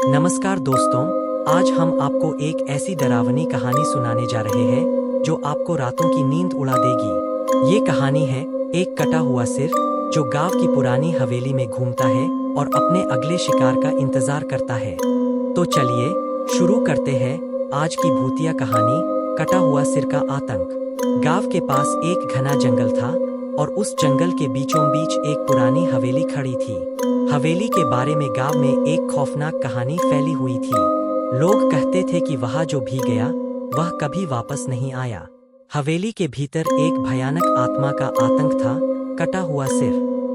नमस्कार दोस्तों, आज हम आपको एक ऐसी डरावनी कहानी सुनाने जा रहे हैं जो आपको रातों की नींद उड़ा देगी। ये कहानी है एक कटा हुआ सिर जो गांव की पुरानी हवेली में घूमता है और अपने अगले शिकार का इंतजार करता है। तो चलिए शुरू करते हैं आज की भूतिया कहानी, कटा हुआ सिर का आतंक। गांव के पास एक घना जंगल था और उस जंगल के बीचों बीच एक पुरानी हवेली खड़ी थी। हवेली के बारे में गांव में एक खौफनाक कहानी फैली हुई थी। लोग कहते थे कि वहां जो भी गया वह कभी वापस नहीं आया। हवेली के भीतर एक भयानक आत्मा का आतंक था, कटा हुआ सिर।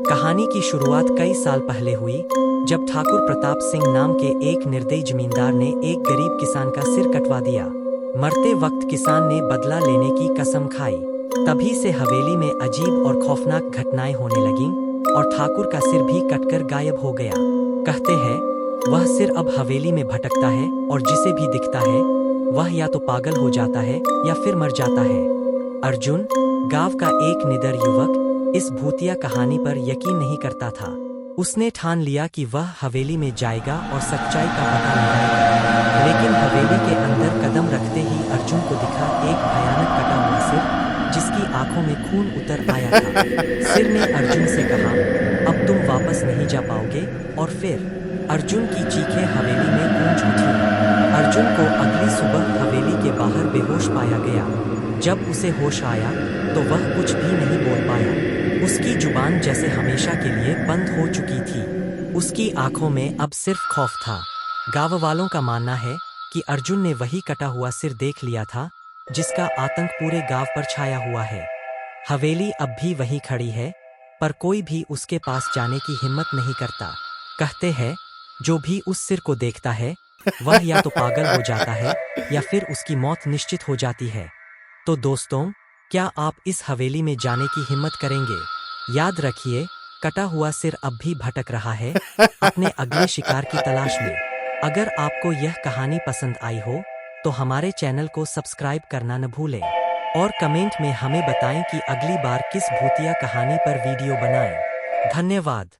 कहानी की शुरुआत कई साल पहले हुई जब ठाकुर प्रताप सिंह नाम के एक निर्दयी जमींदार ने एक गरीब किसान का सिर कटवा दिया। मरते वक्त किसान ने बदला लेने की कसम खाई। तभी से हवेली में अजीब और खौफनाक घटनाएं होने लगीं और ठाकुर का सिर भी कटकर गायब हो गया। कहते हैं वह सिर अब हवेली में भटकता है और जिसे भी दिखता है वह या तो पागल हो जाता है या फिर मर जाता है। अर्जुन, गांव का एक निडर युवक, इस भूतिया कहानी पर यकीन नहीं करता था। उसने ठान लिया कि वह हवेली में जाएगा और सच्चाई का पता लगाएगा। लेकिन हवेली के अंदर कदम रखते ही अर्जुन को दिखा एक भयानक कटा हुआ सिर जिसकी आंखों में खून उतर आया था। सिर ने अर्जुन से कहा, अब तुम वापस नहीं जा पाओगे। और फिर अर्जुन की चीखें हवेली में गूंज उठी। अर्जुन को अगली सुबह हवेली के बाहर बेहोश पाया गया। जब उसे होश आया तो वह कुछ भी नहीं बोल पाया। उसकी जुबान जैसे हमेशा के लिए बंद हो चुकी थी। उसकी आंखों में अब सिर्फ खौफ था। गांव वालों का मानना है कि अर्जुन ने वही कटा हुआ सिर देख लिया था जिसका आतंक पूरे गांव पर छाया हुआ है। हवेली अब भी वहीं खड़ी है, पर कोई भी उसके पास जाने की हिम्मत नहीं करता। कहते हैं जो भी उस सिर को देखता है वह या तो पागल हो जाता है या फिर उसकी मौत निश्चित हो जाती है। तो दोस्तों, क्या आप इस हवेली में जाने की हिम्मत करेंगे? याद रखिए, कटा हुआ सिर अब भी भटक रहा है अपने अगले शिकार की तलाश में। अगर आपको यह कहानी पसंद आई हो तो हमारे चैनल को सब्सक्राइब करना न भूलें और कमेंट में हमें बताएं कि अगली बार किस भूतिया कहानी पर वीडियो बनाएं। धन्यवाद।